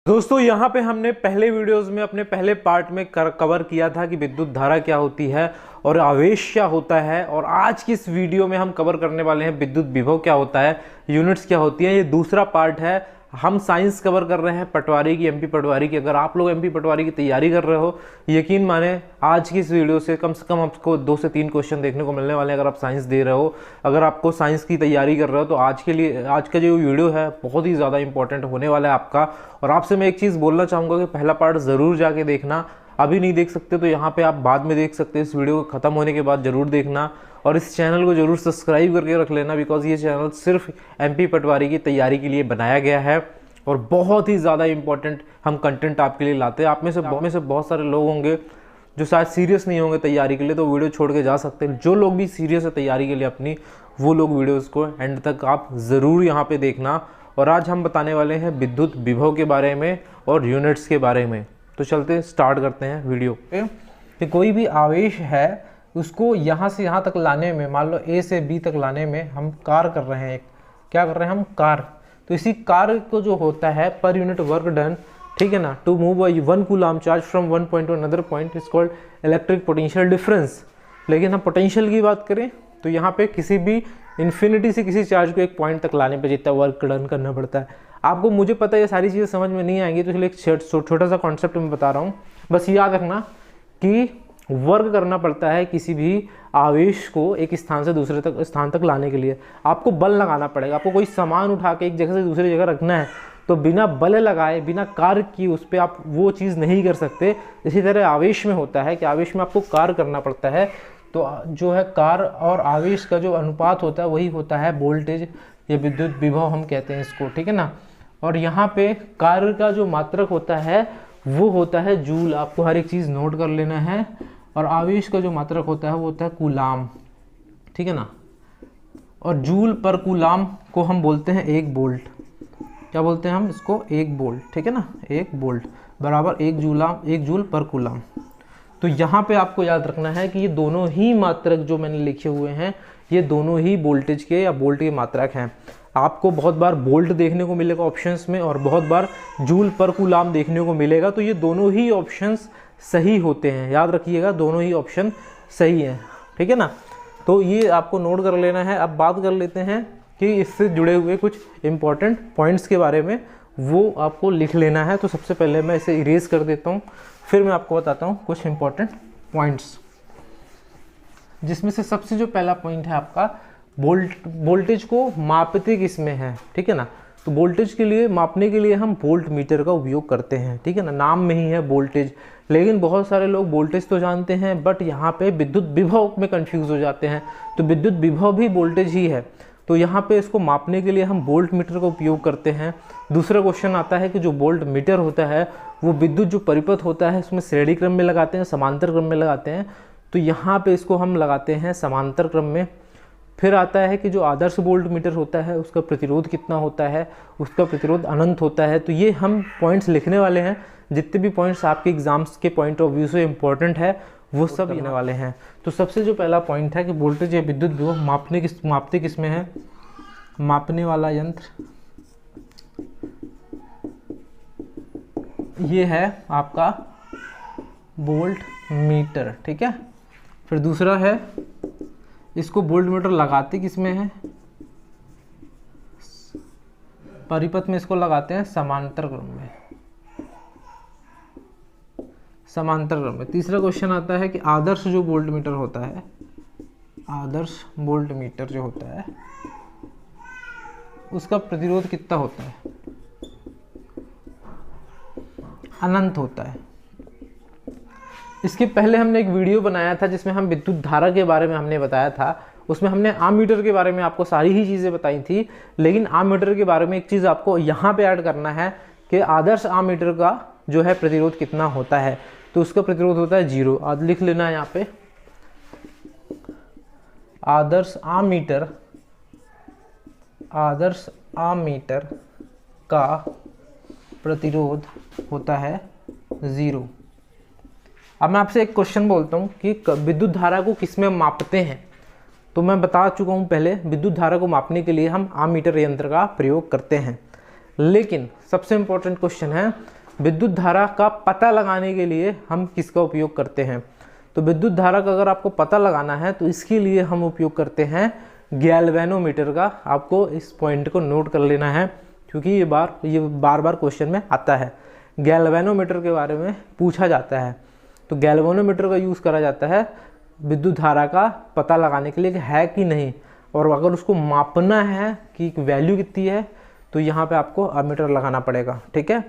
दोस्तों यहाँ पे हमने पहले वीडियोस में अपने पहले पार्ट में कवर किया था कि विद्युत धारा क्या होती है और आवेश क्या होता है। और आज की इस वीडियो में हम कवर करने वाले हैं विद्युत विभव क्या होता है, यूनिट्स क्या होती हैं। ये दूसरा पार्ट है। हम साइंस कवर कर रहे हैं पटवारी की, एमपी पटवारी की। अगर आप लोग एमपी पटवारी की तैयारी कर रहे हो, यकीन माने आज की इस वीडियो से कम आपको 2 से 3 क्वेश्चन देखने को मिलने वाले हैं। अगर आप साइंस दे रहे हो, अगर आपको साइंस की तैयारी कर रहे हो, तो आज का जो वीडियो है बहुत ही ज़्यादा इंपॉर्टेंट होने वाला है आपका। और आपसे मैं एक चीज़ बोलना चाहूँगा कि पहला पार्ट ज़रूर जाके देखना। अभी नहीं देख सकते तो यहाँ पे आप बाद में देख सकते हैं, इस वीडियो को ख़त्म होने के बाद ज़रूर देखना। और इस चैनल को ज़रूर सब्सक्राइब करके रख लेना, बिकॉज ये चैनल सिर्फ एमपी पटवारी की तैयारी के लिए बनाया गया है और बहुत ही ज़्यादा इंपॉर्टेंट हम कंटेंट आपके लिए लाते हैं। आप में से बहुत सारे लोग होंगे जो शायद सीरियस नहीं होंगे तैयारी के लिए, तो वीडियो छोड़ के जा सकते हैं। जो लोग भी सीरियस है तैयारी के लिए अपनी, वो लोग वीडियोज़ को एंड तक आप ज़रूर यहाँ पे देखना। और आज हम बताने वाले हैं विद्युत विभव के बारे में और यूनिट्स के बारे में। तो चलते स्टार्ट करते हैं वीडियो। कि कोई भी आवेश है उसको यहाँ से यहाँ तक लाने में, मान लो ए से बी तक लाने में हम कार्य कर रहे हैं। क्या कर रहे हैं हम? कार्य। तो इसी कार्य को जो होता है पर यूनिट वर्क डन, ठीक है ना, to move 1 coulomb charge from one point to another point is called electric potential difference. लेकिन हम पोटेंशियल की बात करें तो यहाँ पे किसी भी इन्फिनिटी से किसी चार्ज को एक पॉइंट तक लाने पे जितना वर्क डन करना पड़ता है। आपको, मुझे पता है ये सारी चीज़ें समझ में नहीं आएंगी, तो इसलिए एक छोटा सा कॉन्सेप्ट मैं बता रहा हूँ। बस याद रखना कि वर्क करना पड़ता है किसी भी आवेश को एक स्थान से दूसरे स्थान तक लाने के लिए। आपको बल लगाना पड़ेगा। आपको कोई सामान उठा के एक जगह से दूसरी जगह रखना है, तो बिना बल लगाए, बिना कार्य की उस पर आप वो चीज़ नहीं कर सकते। इसी तरह आवेश में होता है कि आवेश में आपको कार्य करना पड़ता है। तो जो है कार्य और आवेश का जो अनुपात होता है वही होता है वोल्टेज या विद्युत विभव हम कहते हैं इसको, ठीक है ना। और यहाँ पे कार्य का जो मात्रक होता है वो होता है जूल। आपको हर एक चीज़ नोट कर लेना है। और आवेश का जो मात्रक होता है वो होता है कूलाम, ठीक है ना। और जूल पर कूलाम को हम बोलते हैं 1 वोल्ट। क्या बोलते हैं हम इसको? 1 वोल्ट, ठीक है ना। 1 वोल्ट बराबर 1 जूल पर कूलाम। तो यहाँ पे आपको याद रखना है कि ये दोनों ही मात्रक जो मैंने लिखे हुए हैं, ये दोनों ही वोल्टेज के या वोल्ट के मात्रक हैं। आपको बहुत बार वोल्ट देखने को मिलेगा ऑप्शंस में और बहुत बार जूल पर कूलाम देखने को मिलेगा। तो ये दोनों ही ऑप्शंस सही होते हैं, याद रखिएगा, दोनों ही ऑप्शन सही हैं, ठीक है ना। तो ये आपको नोट कर लेना है। अब बात कर लेते हैं कि इससे जुड़े हुए कुछ इंपॉर्टेंट पॉइंट्स के बारे में, वो आपको लिख लेना है। तो सबसे पहले मैं इसे इरेज कर देता हूँ, फिर मैं आपको बताता हूँ कुछ इंपॉर्टेंट पॉइंट्स, जिसमें से सबसे जो पहला पॉइंट है आपका वोल्टेज को मापते किसमें है, ठीक है ना। तो वोल्टेज के लिए मापने के लिए हम वोल्ट मीटर का उपयोग करते हैं, ठीक है ना। नाम में ही है वोल्टेज, लेकिन बहुत सारे लोग वोल्टेज तो जानते हैं बट यहाँ पे विद्युत विभव में कंफ्यूज हो जाते हैं। तो विद्युत विभव भी वोल्टेज ही है। तो यहाँ पे इसको मापने के लिए हम वोल्ट मीटर का उपयोग करते हैं। दूसरा क्वेश्चन आता है कि जो वोल्ट मीटर होता है वो विद्युत जो परिपथ होता है उसमें श्रेणी क्रम में लगाते हैं, समांतर क्रम में लगाते हैं। तो यहाँ पे इसको हम लगाते हैं समांतर क्रम में। फिर आता है कि जो आदर्श वोल्ट मीटर होता है उसका प्रतिरोध कितना होता है, उसका प्रतिरोध अनंत होता है। तो ये हम पॉइंट्स लिखने वाले हैं। जितने भी पॉइंट्स आपके एग्जाम्स के पॉइंट ऑफ व्यू से इम्पोर्टेंट है वो सब लिखने वाले हैं। तो सबसे जो पहला पॉइंट है कि वोल्टेज या विद्युत विभव मापते किस में है? मापने वाला यंत्र ये है आपका वोल्ट मीटर, ठीक है। फिर दूसरा है, इसको वोल्ट मीटर लगाते किस में है? परिपथ में इसको लगाते हैं समांतर क्रम में, समांतर क्रम में। तीसरा क्वेश्चन आता है कि आदर्श जो वोल्ट मीटर होता है, आदर्श वोल्ट मीटर जो होता है उसका प्रतिरोध कितना होता है? अनंत होता है। इसके पहले हमने एक वीडियो बनाया था जिसमें हम विद्युत धारा के बारे में हमने बताया था। उसमें हमने आम मीटर के बारे में आपको सारी ही चीज़ें बताई थी। लेकिन आम मीटर के बारे में एक चीज़ आपको यहाँ पे ऐड करना है कि आदर्श आम मीटर का जो है प्रतिरोध कितना होता है। तो उसका प्रतिरोध होता है 0। आज लिख लेना है यहाँ पे, आदर्श आम मीटर का प्रतिरोध होता है 0। अब मैं आपसे एक क्वेश्चन बोलता हूँ कि विद्युत धारा को किस में मापते हैं। तो मैं बता चुका हूँ पहले, विद्युत धारा को मापने के लिए हम आम मीटर यंत्र का प्रयोग करते हैं। लेकिन सबसे इम्पोर्टेंट क्वेश्चन है, विद्युत धारा का पता लगाने के लिए हम किसका उपयोग करते हैं? तो विद्युत धारा का अगर आपको पता लगाना है तो इसके लिए हम उपयोग करते हैं गैल्वेनोमीटर का। आपको इस पॉइंट को नोट कर लेना है क्योंकि ये बार बार क्वेश्चन में आता है। गैल्वेनोमीटर के बारे में पूछा जाता है। तो गैल्वेनोमीटर का यूज़ करा जाता है विद्युत धारा का पता लगाने के लिए कि है कि नहीं, और अगर उसको मापना है कि वैल्यू कितनी है तो यहाँ पे आपको अमीटर लगाना पड़ेगा। ठीक है।